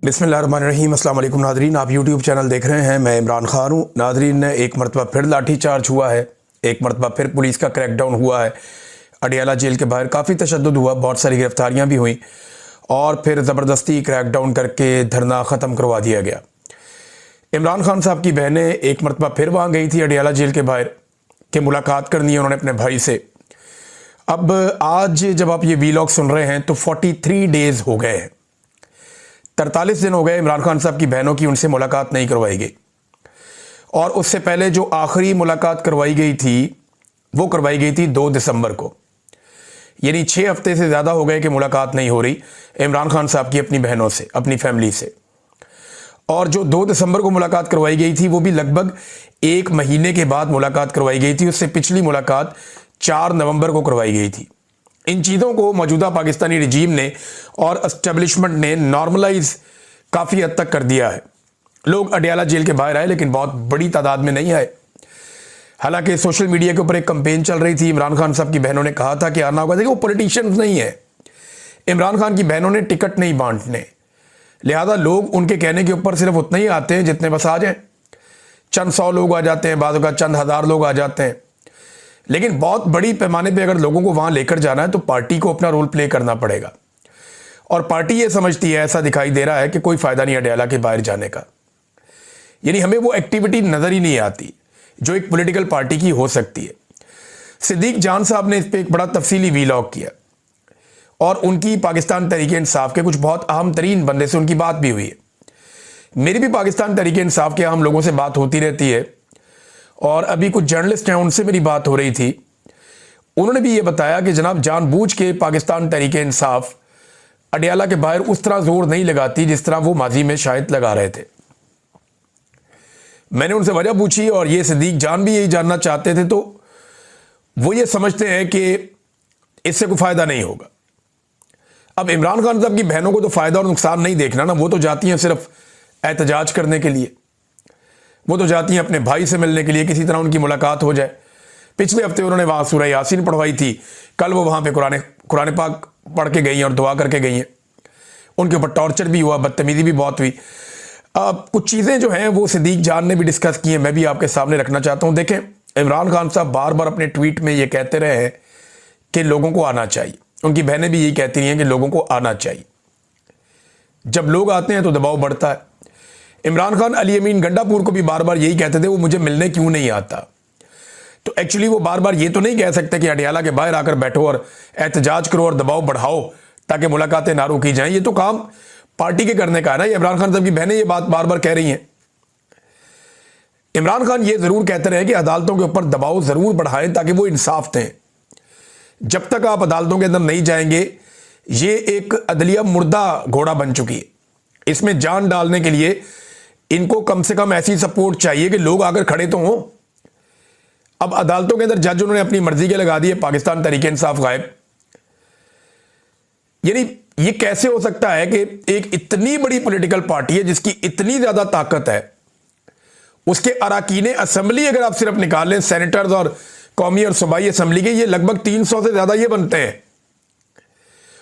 बिस्मिल्लाहिर्रहमानिर्रहीम। अस्सलाम वालेकुम नादरीन, आप यूट्यूब चैनल देख रहे हैं। मैं इमरान खान हूँ। नादरीन, एक मरतबा फिर लाठी चार्ज हुआ है, एक मरतबा फिर पुलिस का क्रैकडाउन हुआ है। अडियाला जेल के बाहर काफ़ी तशद्दुद हुआ, बहुत सारी गिरफ्तारियाँ भी हुई और फिर ज़बरदस्ती क्रैकडाउन करके धरना ख़त्म करवा दिया गया। इमरान खान साहब की बहनें एक मरतबा फिर वहाँ गई थी अडियाला जेल के बाहर कि मुलाकात करनी है उन्होंने अपने भाई से। अब आज जब आप ये वीलॉग सुन रहे हैं तो 43 डेज़ हो गए हैं, 43 दिन हो गए इमरान खान साहब की बहनों की उनसे मुलाकात नहीं करवाई गई। और उससे पहले जो आखिरी मुलाकात करवाई गई थी वो करवाई गई थी 2 दिसंबर को, यानी 6 हफ्ते से ज़्यादा हो गए कि मुलाकात नहीं हो रही इमरान खान साहब की अपनी बहनों से, अपनी फैमिली से। और जो 2 दिसंबर को मुलाकात करवाई गई थी वो भी लगभग 1 महीने के बाद मुलाकात करवाई गई थी। उससे पिछली मुलाकात 4 नवंबर को करवाई गई थी। इन चीज़ों को मौजूदा पाकिस्तानी रिजीम ने और एस्टेब्लिशमेंट ने नॉर्मलाइज काफ़ी हद तक कर दिया है। लोग अडियाला जेल के बाहर आए लेकिन बहुत बड़ी तादाद में नहीं आए। हालांकि सोशल मीडिया के ऊपर एक कंपेन चल रही थी, इमरान खान साहब की बहनों ने कहा था कि आना होगा। देखिए, वो पॉलिटिशियंस नहीं है, इमरान खान की बहनों ने टिकट नहीं बांटने, लिहाजा लोग उनके कहने के ऊपर सिर्फ उतना ही आते हैं जितने बस आ जाएं। चंद 100 लोग आ जाते हैं, बाद का चंद हज़ार लोग आ जाते हैं। लेकिन बहुत बड़ी पैमाने पे अगर लोगों को वहां लेकर जाना है तो पार्टी को अपना रोल प्ले करना पड़ेगा। और पार्टी ये समझती है, ऐसा दिखाई दे रहा है, कि कोई फायदा नहीं अडियाला के बाहर जाने का, यानी हमें वो एक्टिविटी नजर ही नहीं आती जो एक पॉलिटिकल पार्टी की हो सकती है। सिद्दीक जान साहब ने इस पर एक बड़ा तफसीली वीलॉग किया और उनकी पाकिस्तान तहरीक इंसाफ के कुछ बहुत अहम तरीन बंदे से उनकी बात भी हुई है। मेरी भी पाकिस्तान तहरीक इंसाफ के अहम लोगों से बात होती रहती है और अभी कुछ जर्नलिस्ट हैं उनसे मेरी बात हो रही थी। उन्होंने भी ये बताया कि जनाब जानबूझ के पाकिस्तान तहरीक इंसाफ अडियाला के बाहर उस तरह जोर नहीं लगाती जिस तरह वो माजी में शायद लगा रहे थे। मैंने उनसे वजह पूछी और ये सिद्दीक जान भी यही जानना चाहते थे। तो वो ये समझते हैं कि इससे कोई फायदा नहीं होगा। अब इमरान खान साहब की बहनों को तो फायदा और नुकसान नहीं देखना ना, वो तो जाती हैं सिर्फ एहतजाज करने के लिए, वो तो जाती हैं अपने भाई से मिलने के लिए, किसी तरह उनकी मुलाकात हो जाए। पिछले हफ्ते उन्होंने वहां सूरह यासीन पढ़वाई थी, कल वो वहां पे कुरान पाक पढ़ के गई हैं और दुआ करके गई हैं। उनके ऊपर टॉर्चर भी हुआ, बदतमीजी भी बहुत हुई। अब कुछ चीज़ें जो हैं वो सिद्दीक जान ने भी डिस्कस की हैं, मैं भी आपके सामने रखना चाहता हूं। देखें, इमरान खान साहब बार बार अपने ट्वीट में ये कहते रहे हैं कि लोगों को आना चाहिए। उनकी बहनें भी यही कहती हैं कि लोगों को आना चाहिए। जब लोग आते हैं तो दबाव बढ़ता है। इमरान खान अली अमीन गंडापुर को भी बार बार यही कहते थे, वो मुझे मिलने क्यों नहीं आता। तो एक्चुअली वो बार बार ये तो नहीं कह सकते कि अडियाला के बाहर आकर बैठो और एहतजाज करो और दबाव बढ़ाओ ताकि मुलाकातें ना रोकी जाएं। ये तो काम पार्टी के करने का है ना। ये इमरान खान साहब की बहनें ये बात बार बार कह रही हैं। इमरान खान ये जरूर कहते रहे कि अदालतों के ऊपर दबाव जरूर बढ़ाएं ताकि वो इंसाफ दें। जब तक आप अदालतों के अंदर नहीं जाएंगे, ये एक अदलिया मुर्दा घोड़ा बन चुकी है। इसमें जान डालने के लिए इनको कम से कम ऐसी सपोर्ट चाहिए कि लोग आकर खड़े तो हों। अब अदालतों के अंदर जज उन्होंने अपनी मर्जी के लगा दिए, पाकिस्तान तहरीक इंसाफ गायब। यानी ये कैसे हो सकता है कि एक इतनी बड़ी पॉलिटिकल पार्टी है जिसकी इतनी ज्यादा ताकत है, उसके अराकीने असेंबली अगर आप सिर्फ निकाल लें, सेनेटर्स और कौमी और सूबाई असेंबली के, ये लगभग 300 से ज्यादा ये बनते हैं,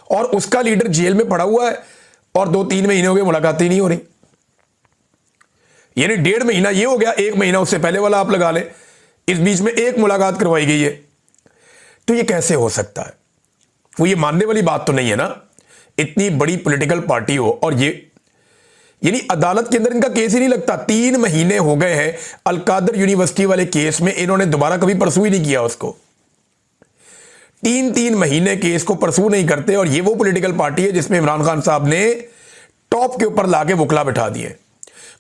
और उसका लीडर जेल में पड़ा हुआ है और 2-3 महीने हो गए मुलाकातें नहीं हो रही। यानी 1.5 महीना ये हो गया, 1 महीना उससे पहले वाला आप लगा लें, इस बीच में 1 मुलाकात करवाई गई है। तो ये कैसे हो सकता है? वो ये मानने वाली बात तो नहीं है ना, इतनी बड़ी पॉलिटिकल पार्टी हो और ये, यानी अदालत के अंदर इनका केस ही नहीं लगता। 3 महीने हो गए हैं अलकादर यूनिवर्सिटी वाले केस में, इन्होंने दोबारा कभी परसू ही नहीं किया उसको। 3 महीने केस को परसू नहीं करते। और ये वो पॉलिटिकल पार्टी है जिसमें इमरान खान साहब ने टॉप के ऊपर लाके वकला बिठा दिए।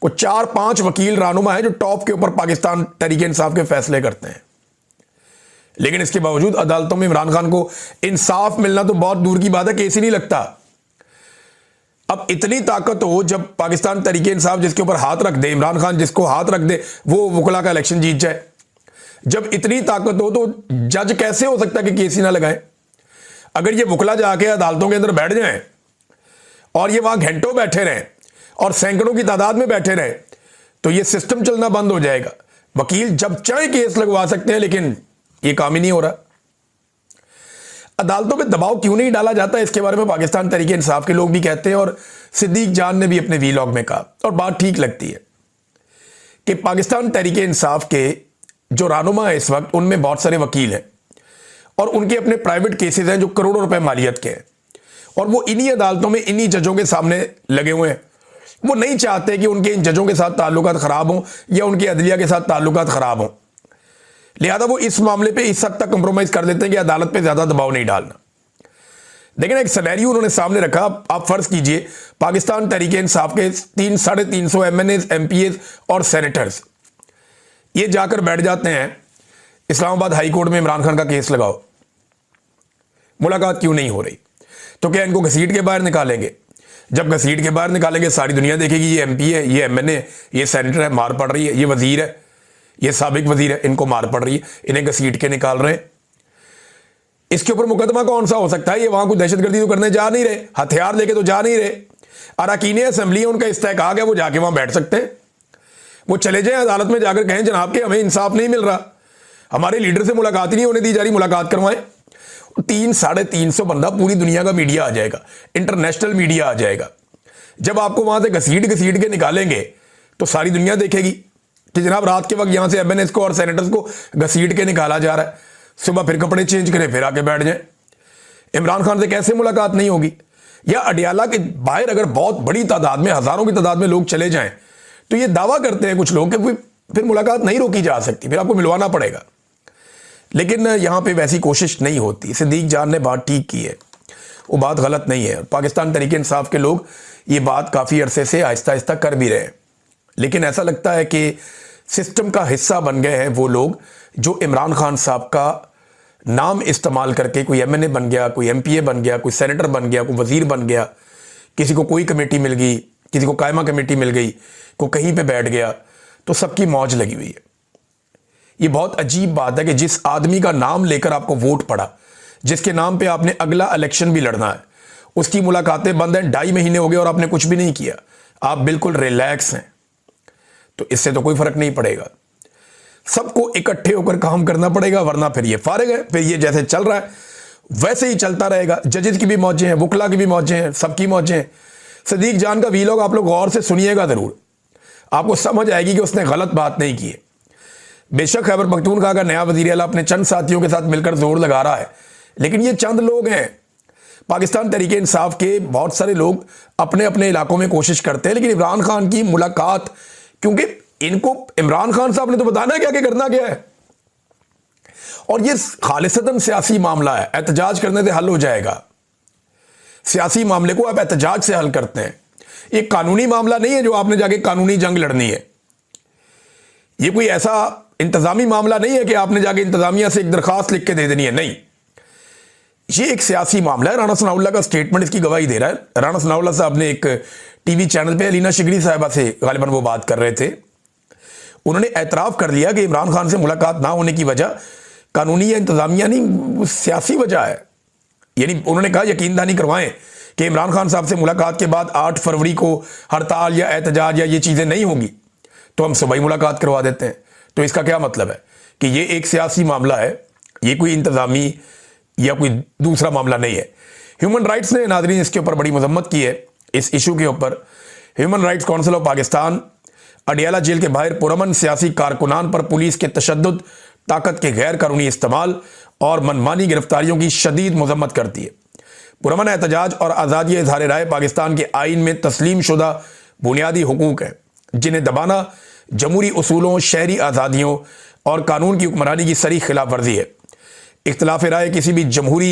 को 4-5 वकील रानुमा है जो टॉप के ऊपर पाकिस्तान तहरीक इंसाफ के फैसले करते हैं। लेकिन इसके बावजूद अदालतों में इमरान खान को इंसाफ मिलना तो बहुत दूर की बात है, केस ही नहीं लगता। अब इतनी ताकत हो, जब पाकिस्तान तहरीक इंसाफ जिसके ऊपर हाथ रख दे, इमरान खान जिसको हाथ रख दे, वो वकला का इलेक्शन जीत जाए। जब इतनी ताकत हो तो जज कैसे हो सकता है कि केस ही ना लगाए? अगर ये वकला जाके अदालतों के अंदर बैठ जाएं और ये वहां घंटों बैठे रहें और सैकड़ों की तादाद में बैठे रहें, तो ये सिस्टम चलना बंद हो जाएगा। वकील जब चाहे केस लगवा सकते हैं, लेकिन ये काम ही नहीं हो रहा। अदालतों में दबाव क्यों नहीं डाला जाता, इसके बारे में पाकिस्तान तहरीक इंसाफ के लोग भी कहते हैं और सिद्दीक जान ने भी अपने वीलॉग में कहा, और बात ठीक लगती है कि पाकिस्तान तहरीक इंसाफ के जो रहनुमा है इस वक्त, उनमें बहुत सारे वकील हैं और उनके अपने प्राइवेट केसेस हैं जो करोड़ों रुपए मालियत के हैं, और वो इन्हीं अदालतों में इन्हीं जजों के सामने लगे हुए हैं। वो नहीं चाहते कि उनके इन जजों के साथ ताल्लुकात खराब हों या उनके अदलिया के साथ ताल्लुकात खराब हों, लिहाजा वो इस मामले पे इस हद तक कंप्रोमाइज कर देते हैं कि अदालत पे ज्यादा दबाव नहीं डालना। लेकिन एक सिनेरियो उन्होंने सामने रखा। आप फर्ज कीजिए पाकिस्तान तहरीक इंसाफ के 300-350 MNAs, MPAs और सेनेटर्स ये जाकर बैठ जाते हैं इस्लामाबाद हाई कोर्ट में, इमरान खान का केस लगाओ, मुलाकात क्यों नहीं हो रही? तो क्या इनको घसीट के बाहर निकालेंगे? जब घसीट के बाहर निकालेंगे सारी दुनिया देखेगी ये MP है, ये MNA, ये सेनेटर है, मार पड़ रही है, ये वजीर है, ये साबिक वजीर है, इनको मार पड़ रही है, इन्हें घसीट के निकाल रहे हैं। इसके ऊपर मुकदमा कौन सा हो सकता है? ये वहां कोई दहशतगर्दी तो करने जा नहीं रहे, हथियार लेके तो जा नहीं रहे। अरकान असेंबली है, उनका इस्तेहकाक है, वो जाके वहां बैठ सकते हैं। वो चले जाएं अदालत में जाकर कहें जनाब के हमें इंसाफ नहीं मिल रहा, हमारे लीडर से मुलाकात ही नहीं होने दी जा रही, मुलाकात करवाएं। 300-350 बंदा, पूरी दुनिया का मीडिया आ जाएगा, इंटरनेशनल मीडिया आ जाएगा। जब आपको वहां से घसीट के निकालेंगे तो सारी दुनिया देखेगी कि जनाब रात के वक्त यहां से MNAs को और सेनेटर्स को घसीट के निकाला जा रहा है, सुबह फिर कपड़े चेंज करें फिर आके बैठ जाएं। इमरान खान से कैसे मुलाकात नहीं होगी? या अडियाला के बाहर अगर बहुत बड़ी तादाद में, हजारों की तादाद में लोग चले जाएं तो ये दावा करते हैं कुछ लोग कि फिर मुलाकात नहीं रोकी जा सकती, फिर आपको मिलवाना पड़ेगा। लेकिन यहां पे वैसी कोशिश नहीं होती। सिद्दीक जान ने बात ठीक की है, वो बात गलत नहीं है। पाकिस्तान तहरीक इंसाफ के लोग ये बात काफ़ी अरसे से आहिस्ता आहिस्ता कर भी रहे हैं, लेकिन ऐसा लगता है कि सिस्टम का हिस्सा बन गए हैं वो लोग जो इमरान खान साहब का नाम इस्तेमाल करके कोई MNA बन गया, कोई MPA बन गया, कोई सेनेटर बन गया, कोई वजीर बन गया, किसी को कोई कमेटी मिल गई, किसी को कायमा कमेटी मिल गई, कोई कहीं पे बैठ गया, तो सबकी मौज लगी हुई है। ये बहुत अजीब बात है कि जिस आदमी का नाम लेकर आपको वोट पड़ा, जिसके नाम पे आपने अगला इलेक्शन भी लड़ना है, उसकी मुलाकातें बंद हैं, 2.5 महीने हो गए और आपने कुछ भी नहीं किया, आप बिल्कुल रिलैक्स हैं, तो इससे तो कोई फर्क नहीं पड़ेगा। सबको इकट्ठे होकर काम करना पड़ेगा, वरना फिर ये फारिग है, फिर ये जैसे चल रहा है वैसे ही चलता रहेगा। जजेस की भी मौजें हैं, वकला की भी मौजें हैं, सबकी मौजें हैं। सिद्दीक जान का वीलॉग आप लोग गौर से सुनिएगा जरूर, आपको समझ आएगी कि उसने गलत बात नहीं की है। बेशक खैबर पख्तूनख्वा का नया वजीर आला अपने चंद साथियों के साथ मिलकर जोर लगा रहा है, लेकिन ये चंद लोग हैं। पाकिस्तान तहरीक इंसाफ के बहुत सारे लोग अपने अपने इलाकों में कोशिश करते हैं, लेकिन इमरान खान की मुलाकात, क्योंकि इनको इमरान खान साहब ने तो बताना है क्या करना क्या है, और ये खालिसतन सियासी मामला है, एहतजाज करने से हल हो जाएगा। सियासी मामले को आप एहतजाज से हल करते हैं, ये कानूनी मामला नहीं है जो आपने जाके कानूनी जंग लड़नी है। ये कोई ऐसा इंतजामी मामला नहीं है कि आपने जाके इंतजामिया से एक दरखास्त लिख के दे देनी है, नहीं, ये एक सियासी मामला है। राना सनाउल्लाह का स्टेटमेंट इसकी गवाही दे रहा है। राना सनाउल्लाह साहब ने एक टीवी चैनल पे अलीना शिगरी साहिबा से गालिबन वो बात कर रहे थे, उन्होंने एतराफ़ कर लिया कि इमरान खान से मुलाकात ना होने की वजह कानूनी या इंतजामिया नहीं, वो सियासी वजह है। यानी उन्होंने कहा यकीन दहानी करवाएं कि इमरान खान साहब से मुलाकात के बाद 8 फरवरी को हड़ताल या एहतजाज या ये चीज़ें नहीं होंगी तो हम सुबह ही मुलाकात करवा देते हैं। तो इसका क्या मतलब है कि ये एक सियासी मामला है, ये कोई इंतजामी या कोई दूसरा मामला नहीं है। ह्यूमन राइट्स ने नाज़रीन इसके ऊपर बड़ी मजम्मत की है, इस इशू के ऊपर। Human rights council of Pakistan Adiala jail के बाहर पुरअमन सियासी कारकुनान पर पुलिस के तशद्दुद, ताकत के गैर कानूनी इस्तेमाल और मनमानी गिरफ्तारियों की शदीद मजम्मत करती है। पुरअमन एहतजाज और आज़ादी इज़हार राय पाकिस्तान के आइन में तस्लीम शुदा बुनियादी हुकूक हैं, जिन्हें दबाना जमहूरी उसूलों, शहरी आज़ादियों और कानून की हुक्मरानी की सरी खिलाफ वर्जी है। इख्तिलाफ राय किसी भी जमहूरी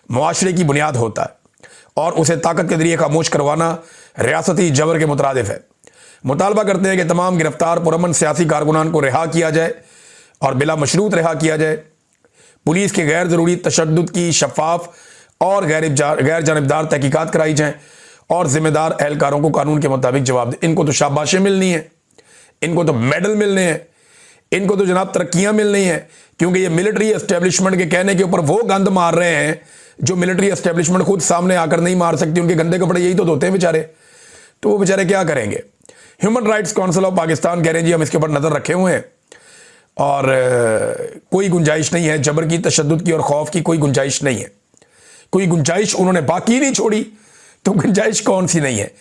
मुआशरे की बुनियाद होता है और उसे ताकत के जरिए खामोश करवाना रियासती जबर के मुतरादिफ है। मुतालबा करते हैं कि तमाम गिरफ्तार पुरअमन सियासी कारकुनान को रिहा किया जाए और बिला मशरूत रिहा किया जाए। पुलिस के गैर ज़रूरी तशद्दुद की शफाफ और गैर जानिबदार तहकीकात कराई जाएँ और ज़िम्मेदार एहलकारों को कानून के मुताबिक जवाब दें। इनको तो शाबाशें मिलनी है, इनको तो मेडल मिलने हैं, इनको तो जनाब तरक्कियाँ मिलनी हैं, क्योंकि ये मिलिट्री एस्टेब्लिशमेंट के कहने के ऊपर वो गंद मार रहे हैं जो मिलिट्री एस्टेब्लिशमेंट खुद सामने आकर नहीं मार सकती। उनके गंदे कपड़े यही तो धोते हैं बेचारे, तो वो बेचारे क्या करेंगे। Human rights council of Pakistan कह रहे हैं जी हम इसके ऊपर नज़र रखे हुए हैं और कोई गुंजाइश नहीं है, जबर की, तशद्दुद की और खौफ की कोई गुंजाइश नहीं है। कोई गुंजाइश उन्होंने बाकी नहीं छोड़ी, तो गुंजाइश कौन सी नहीं है।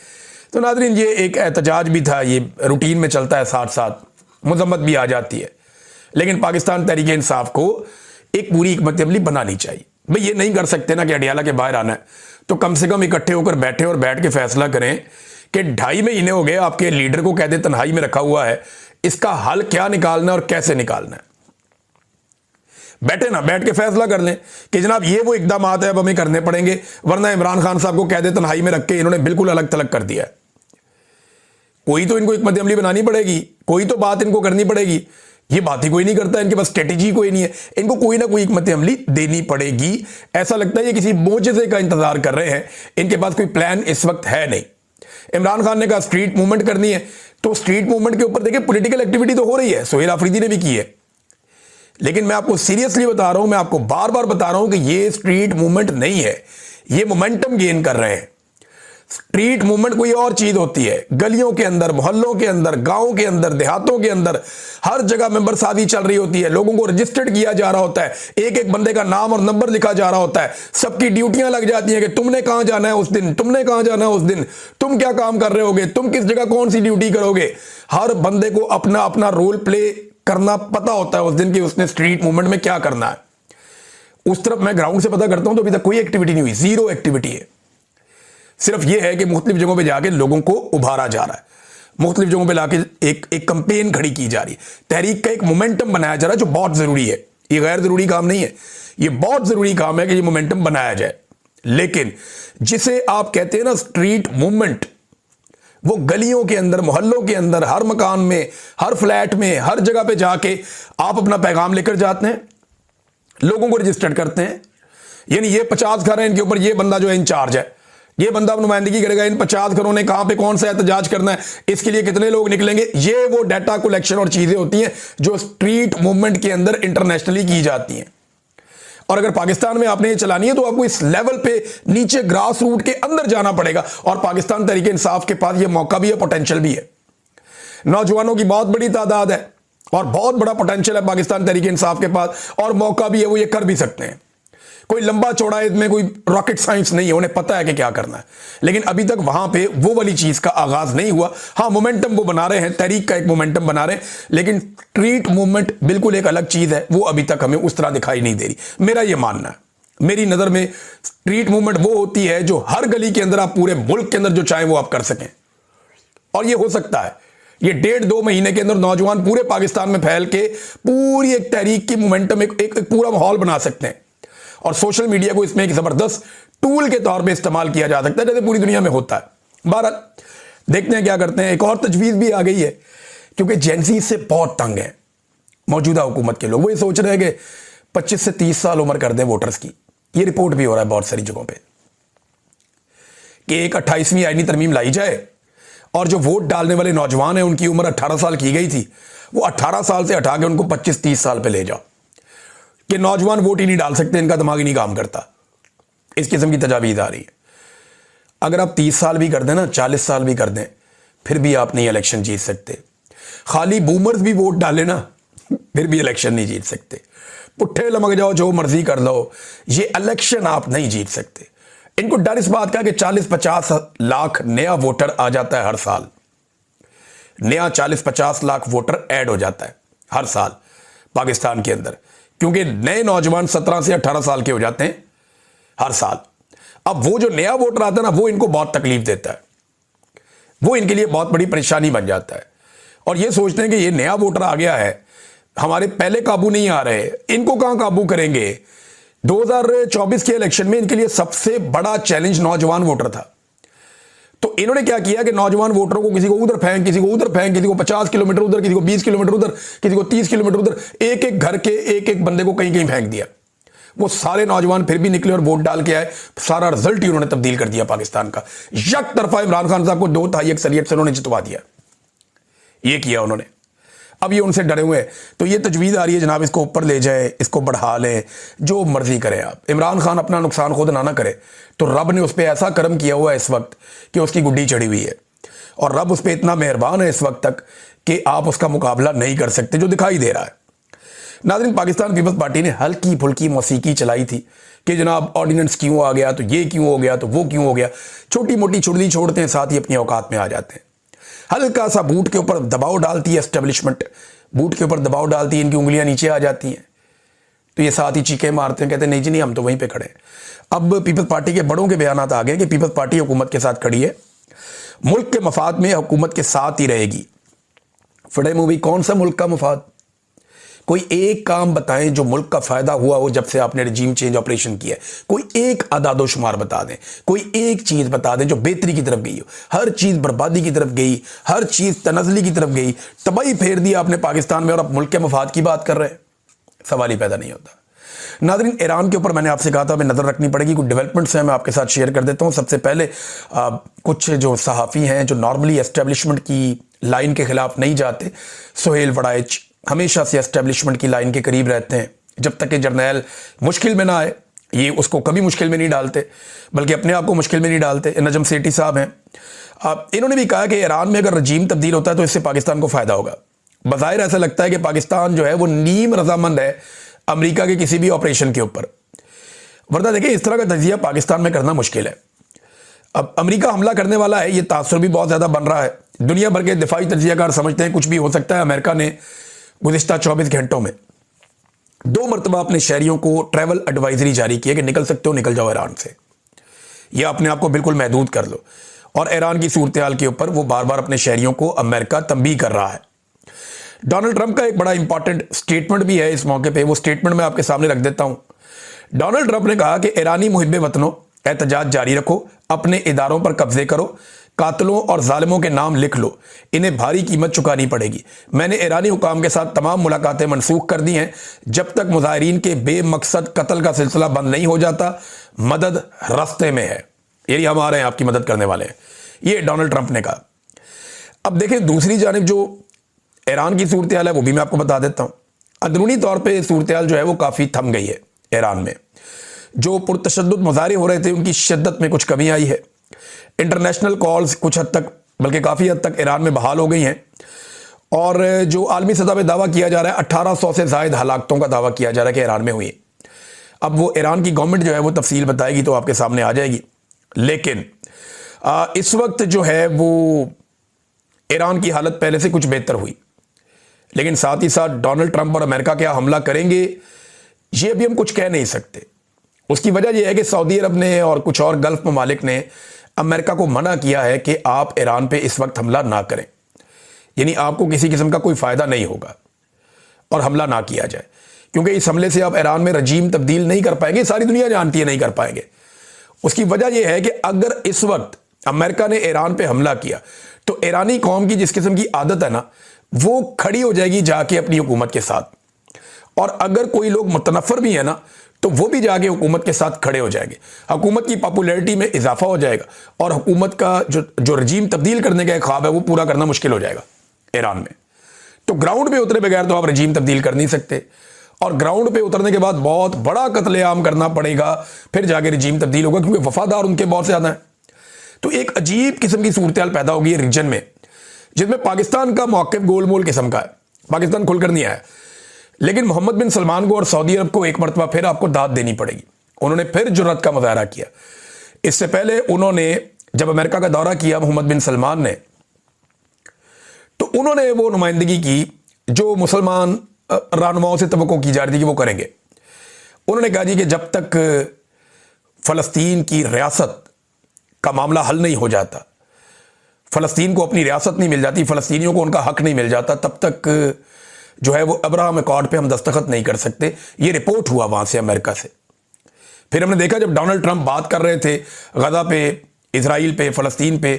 तो नाज़रीन, ये एक एहतजाज भी था, ये रूटीन में चलता है, साथ साथ मजम्मत भी आ जाती है। लेकिन पाकिस्तान तहरीक इंसाफ को एक पूरी हिकमत अमली बनानी चाहिए। भाई ये नहीं कर सकते ना कि अडियाला के बाहर आना है, तो कम से कम इकट्ठे होकर बैठे और बैठ के फैसला करें कि 2.5 महीने हो गए आपके लीडर को कहते तन्हाई में रखा हुआ है, इसका हल क्या निकालना है और कैसे निकालना है। बैठे ना, बैठ के फैसला कर लें कि जनाब ये वो इकदाम है अब हमें करने पड़ेंगे, वरना इमरान खान साहब को कहते तन्हाई में रख के इन्होंने बिल्कुल अलग थलग कर दिया है। कोई तो इनको हिकमत अमली बनानी पड़ेगी, कोई तो बात इनको करनी पड़ेगी। ये बात ही कोई नहीं करता, इनके पास स्ट्रेटेजी कोई नहीं है, इनको कोई ना कोई हिकमत अमली देनी पड़ेगी। ऐसा लगता है ये किसी मोजज़े का इंतजार कर रहे हैं, इनके पास कोई प्लान इस वक्त है नहीं। इमरान खान ने कहा स्ट्रीट मूवमेंट करनी है, तो स्ट्रीट मूवमेंट के ऊपर देखिए पॉलिटिकल एक्टिविटी तो हो रही है, सोहेल आफरीदी ने भी की है। लेकिन मैं आपको सीरियसली बता रहा हूं, मैं आपको बार बार बता रहा हूं कि ये स्ट्रीट मूवमेंट नहीं है, ये मोमेंटम गेन कर रहे हैं। स्ट्रीट मूवमेंट कोई और चीज होती है, गलियों के अंदर, मोहल्लों के अंदर, गांवों के अंदर, देहातों के अंदर हर जगह मेंबर सादी चल रही होती है, लोगों को रजिस्टर्ड किया जा रहा होता है, एक एक बंदे का नाम और नंबर लिखा जा रहा होता है, सबकी ड्यूटियां लग जाती हैं कि तुमने कहां जाना है उस दिन, तुमने कहां जाना है उस दिन, तुम क्या काम कर रहे होगे, तुम किस जगह कौन सी ड्यूटी करोगे। हर बंदे को अपना अपना रोल प्ले करना पता होता है उस दिन की उसने स्ट्रीट मूवमेंट में क्या करना है। उस तरफ मैं ग्राउंड से पता करता हूं तो अभी तक कोई एक्टिविटी नहीं हुई, जीरो एक्टिविटी है। सिर्फ यह है कि मुख्तलिफ जगहों पे जाके लोगों को उभारा जा रहा है, मुख्तलिफ जगहों पे लाके एक कंपेन खड़ी की जा रही है, तहरीक का एक मोमेंटम बनाया जा रहा है, जो बहुत जरूरी है। ये गैर जरूरी काम नहीं है, ये बहुत जरूरी काम है कि ये मोमेंटम बनाया जाए। लेकिन जिसे आप कहते हैं ना स्ट्रीट मूवमेंट, वो गलियों के अंदर, मोहल्लों के अंदर, हर मकान में, हर फ्लैट में, हर जगह पे जाके आप अपना पैगाम लेकर जाते हैं, लोगों को रजिस्टर्ड करते हैं। यानी ये 50 घर हैं, इनके ऊपर ये बंदा जो है इंचार्ज है, ये बंदा अब नुमाइंदगी करेगा, इन 50 घरों ने कहां पे कौन सा एहतजाज करना है, इसके लिए कितने लोग निकलेंगे। ये वो डाटा कलेक्शन और चीजें होती हैं जो स्ट्रीट मूवमेंट के अंदर इंटरनेशनली की जाती हैं। और अगर पाकिस्तान में आपने ये चलानी है तो आपको इस लेवल पे नीचे ग्रास रूट के अंदर जाना पड़ेगा। और पाकिस्तान तहरीक इंसाफ के पास ये मौका भी है, पोटेंशियल भी है, नौजवानों की बहुत बड़ी तादाद है और बहुत बड़ा पोटेंशियल है पाकिस्तान तहरीक इंसाफ के पास, और मौका भी है, वो ये कर भी सकते हैं। कोई लंबा चौड़ा इसमें कोई रॉकेट साइंस नहीं है, उन्हें पता है कि क्या करना है। लेकिन अभी तक वहां पे वो वाली चीज का आगाज नहीं हुआ। हाँ, मोमेंटम वो बना रहे हैं, तहरीक का एक मोमेंटम बना रहे हैं, लेकिन स्ट्रीट मूवमेंट बिल्कुल एक अलग चीज है, वो अभी तक हमें उस तरह दिखाई नहीं दे रही। मेरा ये मानना है, मेरी नजर में स्ट्रीट मूवमेंट वो होती है जो हर गली के अंदर, आप पूरे मुल्क के अंदर जो चाहे वो आप कर सकें। और ये हो सकता है, ये 1.5-2 महीने के अंदर नौजवान पूरे पाकिस्तान में फैल के पूरी एक तहरीक की मोमेंटम, एक पूरा माहौल बना सकते हैं। और सोशल मीडिया को इसमें एक जबरदस्त टूल के तौर पे इस्तेमाल किया जा सकता है, जैसे पूरी दुनिया में होता है। बहरहाल देखते हैं क्या करते हैं। एक और तजवीज़ भी आ गई है, क्योंकि जेंजी से बहुत तंग है मौजूदा हुकूमत के लोग। वो ये सोच रहे हैं कि 25 से 30 साल उम्र कर दें वोटर्स की। ये रिपोर्ट भी हो रहा है बहुत सारी जगहों पर कि एक 28वीं आईनी तरमीम लाई जाए और जो वोट डालने वाले नौजवान हैं उनकी उम्र 18 साल की गई थी, वो 18 साल से हटा के उनको 25-30 साल पे ले जाओ कि नौजवान वोट ही नहीं डाल सकते, इनका दिमाग ही नहीं काम करता। इस किस्म की तजावीज़ आ रही है। अगर आप 30 साल भी कर दें ना, 40 साल भी कर दें, फिर भी आप नहीं इलेक्शन जीत सकते। खाली बूमर्स भी वोट डालें ना, फिर भी इलेक्शन नहीं जीत सकते। पुट्ठे लमक जाओ, जो मर्जी कर लो, ये इलेक्शन आप नहीं जीत सकते। इनको डर इस बात का कि 40-50 लाख नया वोटर आ जाता है हर साल, नया 40-50 लाख वोटर ऐड हो जाता है हर साल पाकिस्तान के अंदर, क्योंकि नए नौजवान 17 से 18 साल के हो जाते हैं हर साल। अब वो जो नया वोटर आता है ना, वो इनको बहुत तकलीफ देता है, वो इनके लिए बहुत बड़ी परेशानी बन जाता है। और ये सोचते हैं कि ये नया वोटर आ गया है, हमारे पहले काबू नहीं आ रहे, इनको कहां काबू करेंगे। 2024 के इलेक्शन में इनके लिए सबसे बड़ा चैलेंज नौजवान वोटर था। तो इन्होंने क्या किया कि नौजवान वोटरों को किसी को उधर फेंक, किसी को उधर फेंक, किसी को 50 किलोमीटर उधर, किसी को 20 किलोमीटर उधर, किसी को 30 किलोमीटर उधर, एक एक घर के एक एक बंदे को कहीं कहीं फेंक दिया। वो सारे नौजवान फिर भी निकले और वोट डाल के आए। सारा रिजल्ट ही उन्होंने तब्दील कर दिया पाकिस्तान का। यक तरफा इमरान खान साहब को 2/3 अक्सरियत से उन्होंने जितवा दिया। ये किया उन्होंने। अब ये उनसे डरे हुए हैं, तो ये तजवीज़ आ रही है जनाब इसको ऊपर ले जाए, इसको बढ़ा लें, जो मर्जी करें आप। इमरान खान अपना नुकसान खुद ना करे, तो रब ने उस पर ऐसा करम किया हुआ है इस वक्त कि उसकी गुड्डी चढ़ी हुई है, और रब उस पर इतना मेहरबान है इस वक्त तक कि आप उसका मुकाबला नहीं कर सकते, जो दिखाई दे रहा है। नाज़रीन, पाकिस्तान पीपल्स पार्टी ने हल्की फुल्की मौसीकी चलाई थी कि जनाब ऑर्डिनेंस क्यों आ गया, तो ये क्यों हो गया, तो वो क्यों हो गया। छोटी मोटी चुड़दी छोड़ते हैं, साथ ही अपनी औकात में आ जाते हैं। हल्का सा बूट के ऊपर दबाव डालती है एस्टेब्लिशमेंट, बूट के ऊपर दबाव डालती है, इनकी उंगलियां नीचे आ जाती हैं, तो ये साथ ही चीखें मारते हैं, कहते हैं नहीं जी नहीं, हम तो वहीं पे खड़े हैं। अब पीपल्स पार्टी के बड़ों के बयान आ गए कि पीपल्स पार्टी हुकूमत के साथ खड़ी है, मुल्क के मफाद में हुकूमत के साथ ही रहेगी। फटे मूवी, कौन सा मुल्क का मफाद? कोई एक काम बताएं जो मुल्क का फायदा हुआ हो जब से आपने रजीम चेंज ऑपरेशन किया है। कोई एक आदादो शुमार बता दें, कोई एक चीज बता दें जो बेहतरी की तरफ गई हो। हर चीज बर्बादी की तरफ गई, हर चीज तनजली की तरफ गई, तबाही फेर दी आपने पाकिस्तान में, और आप मुल्क के मफाद की बात कर रहे हैं। सवाल ही पैदा नहीं होता। नाज़रीन, ईरान के ऊपर मैंने आपसे कहा था हमें नज़र रखनी पड़ेगी। कुछ डेवलपमेंट्स हैं, मैं आपके साथ शेयर कर देता हूं। सबसे पहले कुछ जो सहाफ़ी हैं जो नॉर्मली एस्टेब्लिशमेंट की लाइन के खिलाफ नहीं जाते, सुहेल वड़ाइच हमेशा से एस्टेब्लिशमेंट की लाइन के करीब रहते हैं। जब तक कि जर्नैल मुश्किल में ना आए, ये उसको कभी मुश्किल में नहीं डालते, बल्कि अपने आप को मुश्किल में नहीं डालते। नजम सेठी साहब हैं, इन्होंने भी कहा कि ईरान में अगर रजीम तब्दील होता है तो इससे पाकिस्तान को फ़ायदा होगा। बज़ाहिर ऐसा लगता है कि पाकिस्तान जो है वो नीम रजामंद है अमेरिका के किसी भी ऑपरेशन के ऊपर, वरना देखिए इस तरह का तजिया पाकिस्तान में करना मुश्किल है। अब अमेरिका हमला करने वाला है, ये तासुर भी बहुत ज़्यादा बन रहा है। दुनिया भर के दिफाई तजियाकार समझते हैं कुछ भी हो सकता है। अमेरिका ने गुज़िश्ता 24 घंटों में 2 मरतबा अपने शहरियों को ट्रैवल एडवाइजरी जारी की है कि निकल सकते हो, निकल जाओ ईरान से, या अपने आप को बिल्कुल महदूद कर लो। और ईरान की सूरत हाल के ऊपर वो बार बार अपने शहरियों को अमेरिका तंबीह कर रहा है। डोनाल्ड ट्रंप का एक बड़ा इंपॉर्टेंट स्टेटमेंट भी है इस मौके पे, वो स्टेटमेंट मैं आपके सामने रख देता हूं। डोनाल्ड ट्रंप ने कहा कि ईरानी मुहिब्बे वतनों, एहतजाज जारी रखो, अपने इदारों पर कब्जे करो, कातलों और जालिमों के नाम लिख लो, इन्हें भारी कीमत चुकानी पड़ेगी। मैंने ईरानी हुकाम के साथ तमाम मुलाकातें मनसूख कर दी हैं। जब तक मुजाहिरीन के बेमकसद कत्ल का सिलसिला बंद नहीं हो जाता, मदद रास्ते में है। ये हम आ रहे हैं, आपकी मदद करने वाले हैं, ये डोनाल्ड ट्रंप ने कहा। अब देखें, दूसरी जानिब जो ईरान की सूरत हाल है वो भी मैं आपको बता देता हूं। अंदरूनी तौर पे सूरत हाल जो है वो काफ़ी थम गई है ईरान में। जो पुरतशद्दुद मुजाहरे हो रहे थे उनकी शिद्दत में कुछ कमी आई है। इंटरनेशनल कॉल्स कुछ हद तक, बल्कि काफ़ी हद तक ईरान में बहाल हो गई हैं। और जो आलमी सतह पर दावा किया जा रहा है, 1800 से ज़ायद हलाकतों का दावा किया जा रहा है कि ईरान में हुई। अब वो ईरान की गवर्नमेंट जो है वो तफसील बताएगी तो आपके सामने आ जाएगी। लेकिन इस वक्त जो है वो ईरान की हालत पहले से कुछ बेहतर हुई। लेकिन साथ ही साथ डोनाल्ड ट्रंप और अमेरिका क्या हमला करेंगे, ये अभी हम कुछ कह नहीं सकते। उसकी वजह यह है कि सऊदी अरब ने और कुछ और गल्फ ममालिक ने अमेरिका को मना किया है कि आप ईरान पे इस वक्त हमला ना करें, यानी आपको किसी किस्म का कोई फ़ायदा नहीं होगा और हमला ना किया जाए, क्योंकि इस हमले से आप ईरान में रजीम तब्दील नहीं कर पाएंगे। सारी दुनिया जानती है नहीं कर पाएंगे। उसकी वजह यह है कि अगर इस वक्त अमेरिका ने ईरान पे हमला किया तो ईरानी कौम की जिस किस्म की आदत है ना, वो खड़ी हो जाएगी जाके अपनी हुकूमत के साथ। और अगर कोई लोग मुतनफ़र भी है ना, तो वो भी जाके हुकूमत के साथ खड़े हो जाएंगे। हुकूमत की पॉपुलैरिटी में इजाफा हो जाएगा और हुकूमत का जो रजीम तब्दील करने का ख्वाब है वो पूरा करना मुश्किल हो जाएगा ईरान में। तो ग्राउंड पे उतरे बगैर तो आप रजीम तब्दील कर नहीं सकते, और ग्राउंड पे उतरने के बाद बहुत बड़ा कत्लेआम करना पड़ेगा, फिर जाके रजीम तब्दील होगा, क्योंकि वफादार उनके बहुत से ज़्यादा हैं। तो एक अजीब किस्म की सूरत हाल पैदा होगी रीजन में, जिसमें पाकिस्तान का मौक़िफ़ गोलमोल किस्म का है। पाकिस्तान खुलकर नहीं आया, लेकिन मोहम्मद बिन सलमान को और सऊदी अरब को एक मरतबा फिर आपको दाद देनी पड़ेगी। उन्होंने फिर जुर्रत का मुजाहरा किया। इससे पहले उन्होंने जब अमेरिका का दौरा किया मोहम्मद बिन सलमान ने, तो उन्होंने वो नुमाइंदगी की जो मुसलमान रहनुमाओं से तवक्को की जा रही थी कि वो करेंगे। उन्होंने कहा जी कि जब तक फ़लस्तीन की रियासत का मामला हल नहीं हो जाता, फ़लस्तीन को अपनी रियासत नहीं मिल जाती, फ़लस्तीनियों को उनका हक नहीं मिल जाता, तब तक जो है वो अब्राहम अकॉर्ड पे हम दस्तखत नहीं कर सकते। ये रिपोर्ट हुआ वहाँ से, अमेरिका से। फिर हमने देखा जब डोनाल्ड ट्रंप बात कर रहे थे गजा पे, इजराइल पे, फ़लस्तीन पे,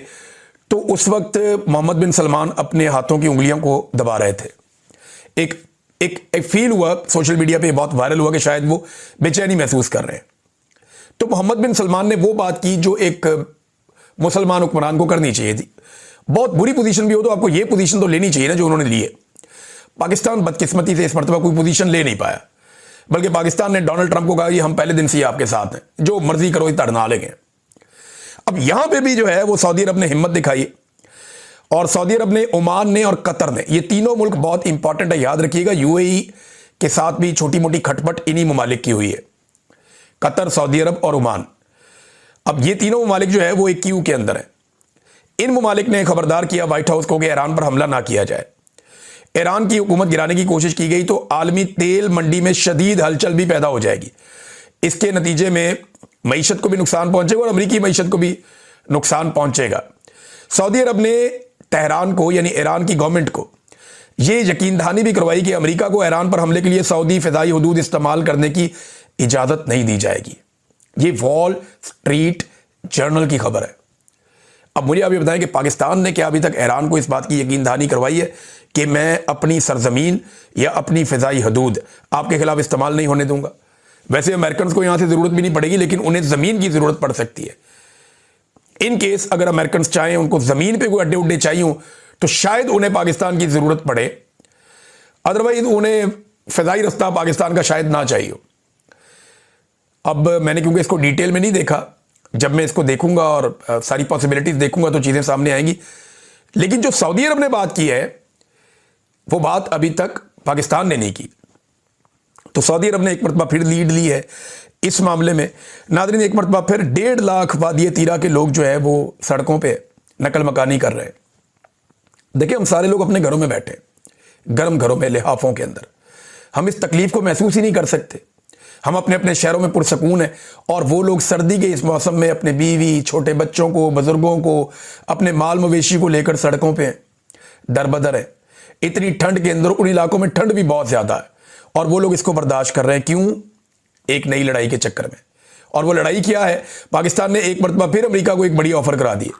तो उस वक्त मोहम्मद बिन सलमान अपने हाथों की उंगलियों को दबा रहे थे। एक फील हुआ, सोशल मीडिया पे बहुत वायरल हुआ कि शायद वो बेचैनी महसूस कर रहे हैं। तो मोहम्मद बिन सलमान ने वो बात की जो एक मुसलमान हुक्मरान को करनी चाहिए थी। बहुत बुरी पोजीशन भी हो तो आपको ये पोजीशन तो लेनी चाहिए ना जो उन्होंने ली है। पाकिस्तान बदकिस्मती से इस मरतबा कोई पोजीशन ले नहीं पाया, बल्कि पाकिस्तान ने डोनाल्ड ट्रंप को कहा कि हम पहले दिन से ही आपके साथ हैं, जो मर्जी करो धरना लेंगे। अब यहां पे भी जो है वो सऊदी अरब ने हिम्मत दिखाई, और सऊदी अरब ने, ओमान ने और कतर ने, ये तीनों मुल्क बहुत इंपॉर्टेंट है, याद रखिएगा। यूएई के साथ भी छोटी मोटी खटपट इन्हीं ममालिक की हुई है। कतर, सऊदी अरब और ओमान। अब ये तीनों ममालिक जो है वो एक क्यू के अंदर है। इन ममालिक ने खबरदार किया व्हाइट हाउस को कि ईरान पर हमला ना किया जाए। ईरान की हुकूमत गिराने की कोशिश की गई तो आलमी तेल मंडी में शदीद हलचल भी पैदा हो जाएगी। इसके नतीजे में मईशत को भी नुकसान पहुंचेगा और अमरीकी मईशत को भी नुकसान पहुंचेगा। सऊदी अरब ने तेहरान को यानी ईरान की गवर्नमेंट को यह यकीन दहानी भी करवाई कि अमेरिका को ईरान पर हमले के लिए सऊदी फिदाई हदूद इस्तेमाल करने की इजाजत नहीं दी जाएगी। ये वॉल स्ट्रीट जर्नल की खबर है। अब मुझे अभी बताएं कि पाकिस्तान ने क्या अभी तक ईरान को इस बात की यकीन दहानी करवाई है कि मैं अपनी सरजमीन या अपनी फिजाई हदूद आपके खिलाफ इस्तेमाल नहीं होने दूंगा। वैसे अमेरिकन को यहां से जरूरत भी नहीं पड़ेगी, लेकिन उन्हें जमीन की जरूरत पड़ सकती है। इन केस अगर अमेरिकन चाहें, उनको जमीन पे कोई अड्डे उड्डे चाहिए हो, तो शायद उन्हें पाकिस्तान की जरूरत पड़े, अदरवाइज उन्हें फिजाई रास्ता पाकिस्तान का शायद ना चाहिए। अब मैंने क्योंकि इसको डिटेल में नहीं देखा, जब मैं इसको देखूंगा और सारी पॉसिबिलिटीज देखूंगा तो चीजें सामने आएंगी। लेकिन जो सऊदी अरब ने बात की है वो बात अभी तक पाकिस्तान ने नहीं की। तो सऊदी अरब ने एक मरतबा फिर लीड ली है इस मामले में। नाज़रीन, एक मरतबा फिर 1.5 लाख वादिय तीरा के लोग जो है वो सड़कों पे नकल मकानी कर रहे हैं। देखिए, हम सारे लोग अपने घरों में बैठे, गर्म घरों में, लिहाफों के अंदर, हम इस तकलीफ को महसूस ही नहीं कर सकते। हम अपने अपने शहरों में पुरसकून है और वो लोग सर्दी के इस मौसम में अपने बीवी, छोटे बच्चों को, बुजुर्गों को, अपने माल मवेशी को लेकर सड़कों पे दरबदर है। इतनी ठंड के अंदर उन इलाकों में ठंड भी बहुत ज्यादा है और वो लोग इसको बर्दाश्त कर रहे हैं। क्यों? एक नई लड़ाई के चक्कर में। और वो लड़ाई क्या है? पाकिस्तान ने एक मरतबा फिर अमेरिका को एक बड़ी ऑफर करा दी।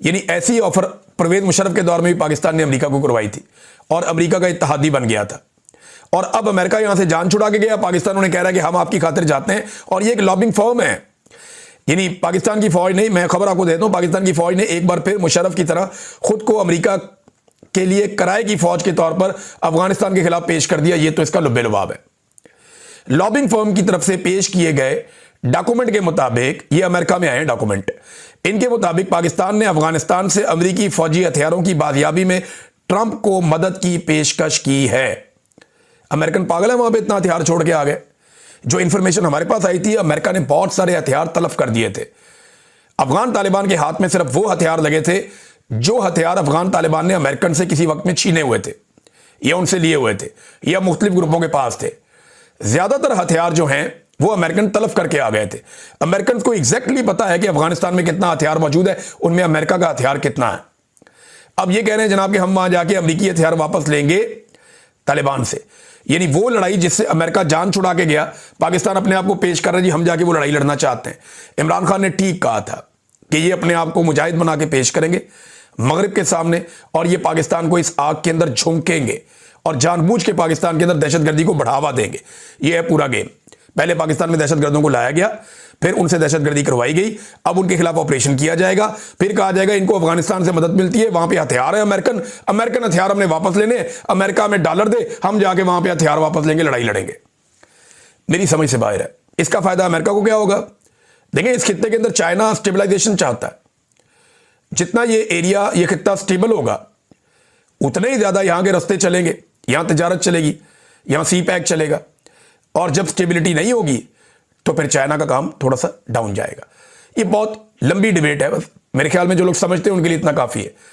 यानी ऐसी ऑफर परवेज मुशर्रफ के दौर में भी पाकिस्तान ने अमेरिका को करवाई थी और अमेरिका का इत्तेहादी बन गया था। और अब अमेरिका यहां से जान छुड़ा के गया, पाकिस्तान उन्हें कह रहा है कि हम आपकी खातिर जाते हैं। और ये एक लॉबिंग फर्म है, यानी पाकिस्तान की फौज नहीं, मैं खबर आपको देता हूं, पाकिस्तान की फौज ने एक बार फिर मुशर्रफ की तरह खुद को अमेरिका के लिए किराए की फौज के तौर पर अफगानिस्तान के खिलाफ पेश कर दिया। ये तो इसका लुब्बे-लुबाब है। लॉबिंग फर्म की तरफ से पेश किए गए डॉक्यूमेंट के मुताबिक, ये अमेरिका में आए डॉक्यूमेंट, इनके मुताबिक पाकिस्तान ने अफगानिस्तान से अमेरिकी फौजी हथियारों की बाजियाबी में ट्रंप को मदद की पेशकश की है। अमेरिकन पागल है, वहां पे इतना हथियार छोड़ के आ गए। जो इंफॉर्मेशन हमारे पास आई थी, अमेरिका ने बहुत सारे हथियार तलफ कर दिए थे। अफगान तालिबान के हाथ में सिर्फ वो हथियार लगे थे जो हथियार अफगान तालिबान ने अमेरिकन से किसी वक्त में छीने हुए थे या उनसे लिए हुए थे या मुख्तलिफ ग्रुपों के पास थे। ज्यादातर हथियार जो हैं वो अमेरिकन तलफ करके आ गए थे। अमेरिकन को एग्जैक्टली पता है कि अफगानिस्तान में कितना हथियार मौजूद है, उनमें अमेरिका का हथियार कितना है। अब ये कह रहे हैं जनाब कि हम वहां जाके अमेरिकी हथियार वापस लेंगे तालिबान से। यानी वो लड़ाई जिससे अमेरिका जान छुड़ा के गया, पाकिस्तान अपने आप को पेश कर रहा है जी हम जाके वो लड़ाई लड़ना चाहते हैं। इमरान खान ने ठीक कहा था कि ये अपने आप को मुजाहिद बना के पेश करेंगे मगरिब के सामने और ये पाकिस्तान को इस आग के अंदर झोंकेंगे और जानबूझ के पाकिस्तान के अंदर दहशतगर्दी को बढ़ावा देंगे। ये है पूरा गेम। पहले पाकिस्तान में दहशतगर्दों को लाया गया, फिर उनसे दहशतगर्दी करवाई गई, अब उनके खिलाफ ऑपरेशन किया जाएगा, फिर कहा जाएगा इनको अफगानिस्तान से मदद मिलती है, वहां पे हथियार है अमेरिकन हथियार हमने वापस लेने, अमेरिका में डॉलर दे, हम जाके वहां पे हथियार वापस लेंगे, लड़ाई लड़ेंगे। मेरी समझ से बाहर है। इसका फायदा अमेरिका को क्या होगा? देखिए, इस खित्ते के अंदर चाइना स्टेबलाइजेशन चाहता है। जितना ये एरिया, ये खित्ता स्टेबल होगा, उतने ही ज्यादा यहां के रास्ते चलेंगे, यहां तजारत चलेगी, यहां सी पैक चलेगा। और जब स्टेबिलिटी नहीं होगी तो फिर चाइना का काम थोड़ा सा डाउन जाएगा। ये बहुत लंबी डिबेट है, बस मेरे ख्याल में जो लोग समझते हैं उनके लिए इतना काफी है।